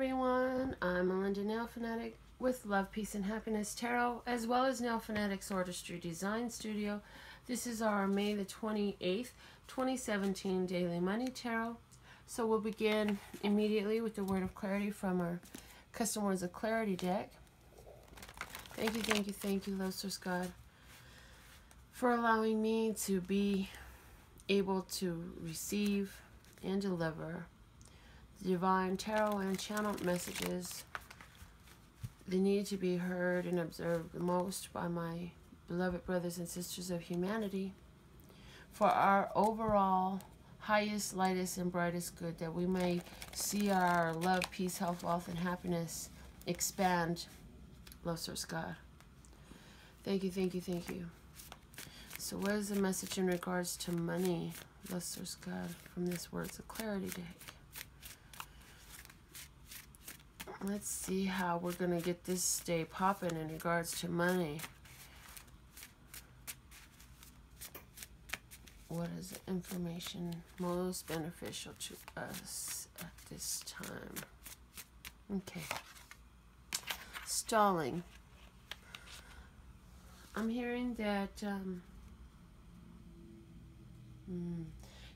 everyone, I'm Melinda, NailFanatic with Love, Peace, and Happiness Tarot, as well as NailFanatic's Artistry Design Studio. This is our May the 28th, 2017 Daily Money Tarot. So we'll begin immediately with the Word of Clarity from our Custom Words of Clarity deck. Thank you, thank you, thank you, Love Source God, for allowing me to be able to receive and deliver divine tarot and channeled messages that need to be heard and observed the most by my beloved brothers and sisters of humanity for our overall highest, lightest, and brightest good, that we may see our love, peace, health, wealth, and happiness expand. Love Source God. Thank you, thank you, thank you. So what is the message in regards to money, Love Source God, from this Words of Clarity deck? Let's see how we're going to get this day popping in regards to money. What is the information most beneficial to us at this time? Okay. Stalling. I'm hearing that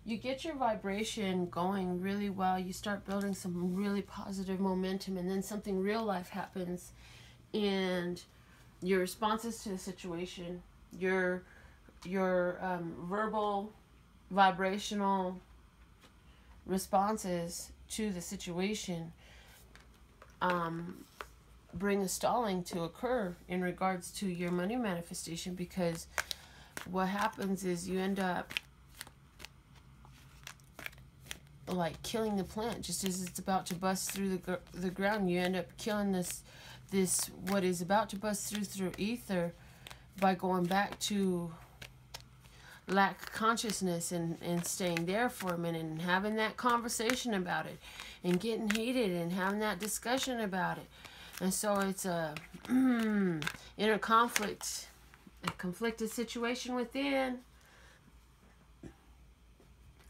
you get your vibration going really well. You start building some really positive momentum, and then something real life happens, and your responses to the situation, your verbal, vibrational responses to the situation bring a stalling to occur in regards to your money manifestation, because what happens is you end up like killing the plant just as it's about to bust through the ground. You end up killing this what is about to bust through ether by going back to lack consciousness and staying there for a minute and having that conversation about it and getting heated and having that discussion about it. And so it's a inner conflict, a conflicted situation within,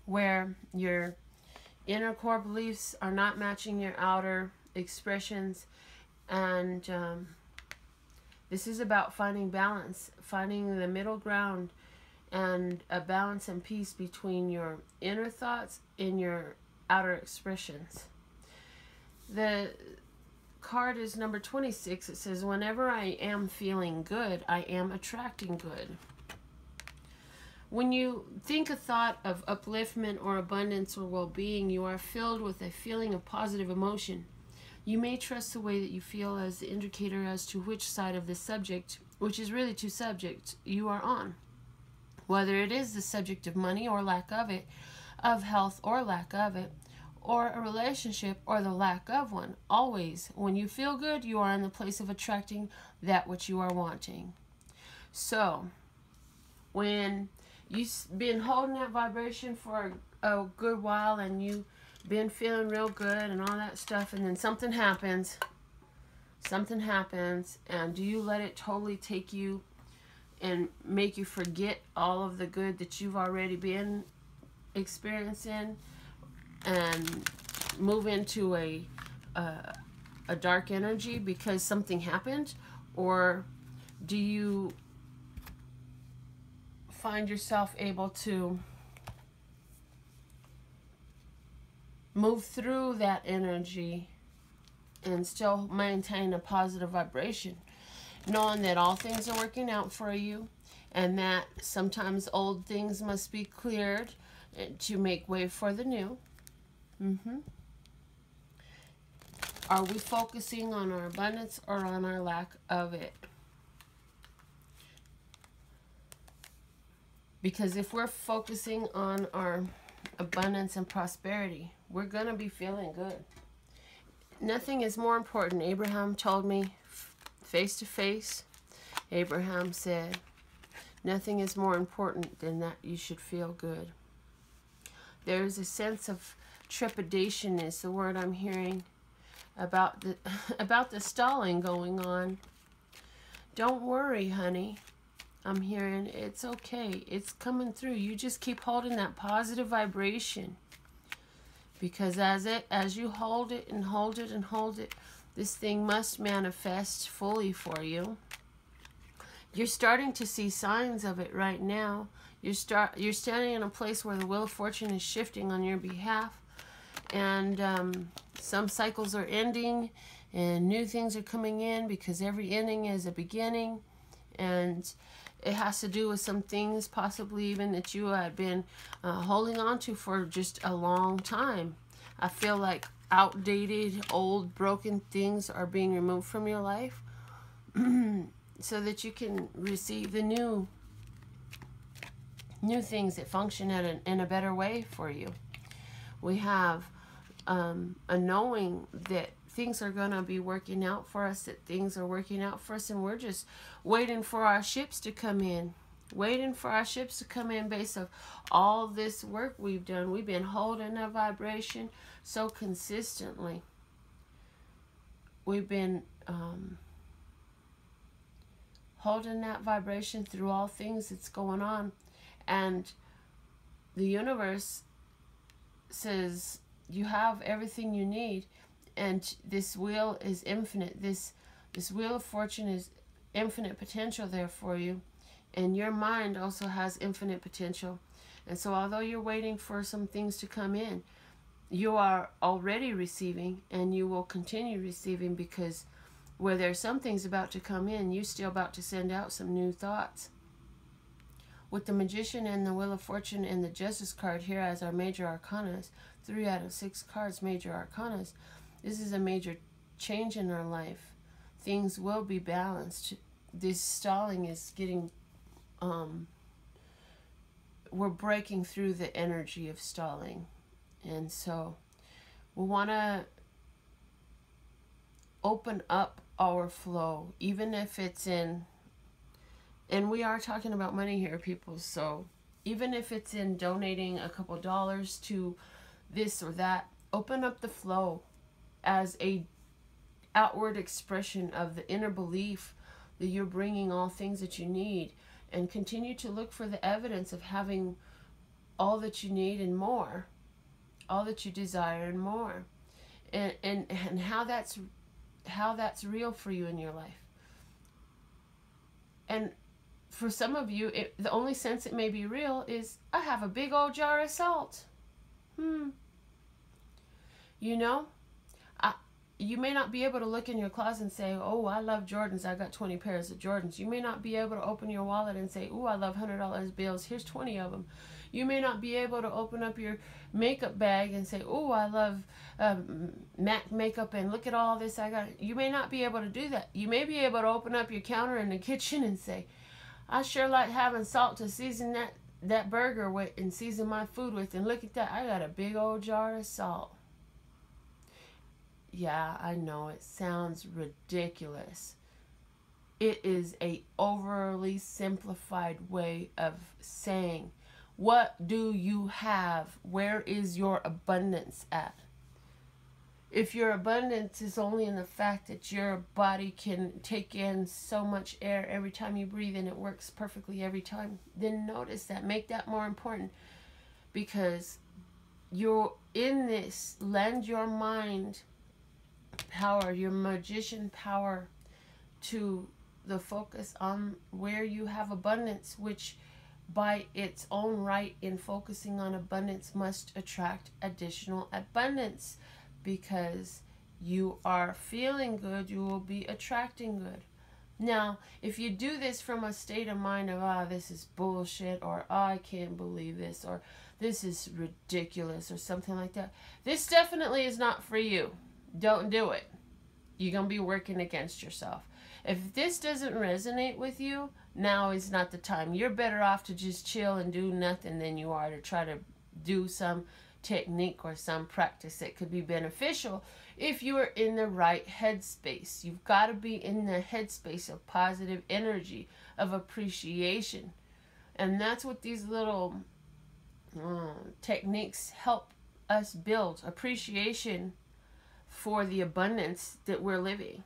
where your inner core beliefs are not matching your outer expressions, and this is about finding balance, finding the middle ground, and a balance and peace between your inner thoughts and your outer expressions. The card is number 26. It says, whenever I am feeling good, I am attracting good. When you think a thought of upliftment or abundance or well-being, you are filled with a feeling of positive emotion. You may trust the way that you feel as the indicator as to which side of the subject, which is really two subjects, you are on. Whether it is the subject of money or lack of it, of health or lack of it, or a relationship or the lack of one. Always, when you feel good, you are in the place of attracting that which you are wanting. So, when you've been holding that vibration for a good while and you've been feeling real good and all that stuff, and then something happens, and do you let it totally take you and make you forget all of the good that you've already been experiencing and move into a dark energy because something happened? Or do you find yourself able to move through that energy and still maintain a positive vibration, knowing that all things are working out for you and that sometimes old things must be cleared to make way for the new? Are we focusing on our abundance or on our lack of it? Because if we're focusing on our abundance and prosperity, we're going to be feeling good. Nothing is more important. Abraham told me face to face. Abraham said, nothing is more important than that you should feel good. There's a sense of trepidation is the word I'm hearing about the stalling going on. Don't worry, honey. I'm hearing it's okay. It's coming through. You just keep holding that positive vibration. Because as you hold it and hold it and hold it, this thing must manifest fully for you. You're starting to see signs of it right now. You're standing in a place where the wheel of fortune is shifting on your behalf, and some cycles are ending and new things are coming in, because every ending is a beginning, and it has to do with some things possibly even that you had been holding on to for just a long time. I feel like outdated, old, broken things are being removed from your life so that you can receive the new things that function in a better way for you. We have a knowing that things are going to be working out for us, that things are working out for us, and we're just waiting for our ships to come in. Waiting for our ships to come in based on all this work we've done. We've been holding that vibration so consistently. We've been holding that vibration through all things that's going on. And the universe says you have everything you need. And this wheel is infinite. This wheel of fortune is infinite potential there for you. And your mind also has infinite potential. And so although you're waiting for some things to come in, you are already receiving, and you will continue receiving, because where there's some things about to come in, you're still about to send out some new thoughts. With the Magician and the Wheel of Fortune and the Justice card here as our major arcanas, 3 out of 6 cards, major arcanas, this is a major change in our life. Things will be balanced. This stalling is getting, we're breaking through the energy of stalling. And so we want to open up our flow, even if it's in, and we are talking about money here, people, so even if it's in donating a couple dollars to this or that, open up the flow as a outward expression of the inner belief that you're bringing all things that you need, and continue to look for the evidence of having all that you need and more, all that you desire and more, and how that's real for you in your life. And for some of you, the only sense it may be real is, I have a big old jar of salt. You know, you may not be able to look in your closet and say, oh, I love Jordans, I got 20 pairs of Jordans. You may not be able to open your wallet and say, oh, I love $100 bills, here's 20 of them. You may not be able to open up your makeup bag and say, oh, I love MAC makeup and look at all this I got. You may not be able to do that. You may be able to open up your counter in the kitchen and say, I sure like having salt to season that burger with and season my food with, and look at that, I got a big old jar of salt. Yeah, I know it sounds ridiculous. It is a overly simplified way of saying, what do you have? Where is your abundance at? If your abundance is only in the fact that your body can take in so much air every time you breathe and it works perfectly every time, then notice that. Make that more important, because you're in this. Lend your mind power, your magician power, to the focus on where you have abundance, which by its own right, in focusing on abundance, must attract additional abundance, because you are feeling good, you will be attracting good. Now, if you do this from a state of mind of, this is bullshit, or I can't believe this, or this is ridiculous, or something like that, this definitely is not for you. Don't do it. You're going to be working against yourself. If this doesn't resonate with you, now is not the time. You're better off to just chill and do nothing than you are to try to do some technique or some practice that could be beneficial if you are in the right headspace. You've got to be in the headspace of positive energy, of appreciation. And that's what these little techniques help us build. Appreciation for the abundance that we're living.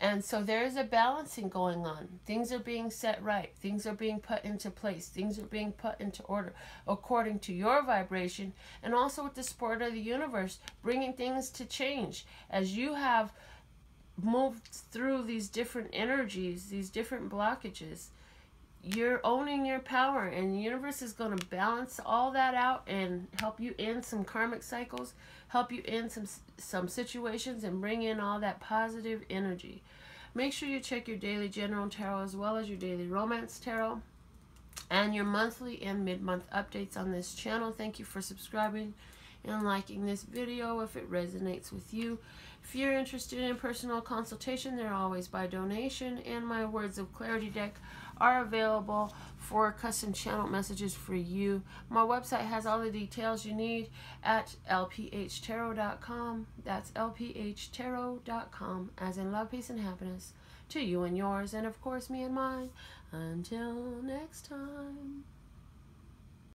And so there is a balancing going on. Things are being set right. Things are being put into place. Things are being put into order according to your vibration, and also with the support of the universe, bringing things to change. As you have moved through these different energies, these different blockages, you're owning your power, and the universe is going to balance all that out and help you end some karmic cycles, help you end some situations, and bring in all that positive energy. Make sure you check your daily general tarot as well as your daily romance tarot and your monthly and mid-month updates on this channel. Thank you for subscribing and liking this video if it resonates with you. If you're interested in personal consultation, they're always by donation, and my Words of Clarity deck are available for custom channel messages for you. My website has all the details you need at lphtarot.com. That's lphtarot.com, as in love, peace, and happiness to you and yours, and of course me and mine. Until next time.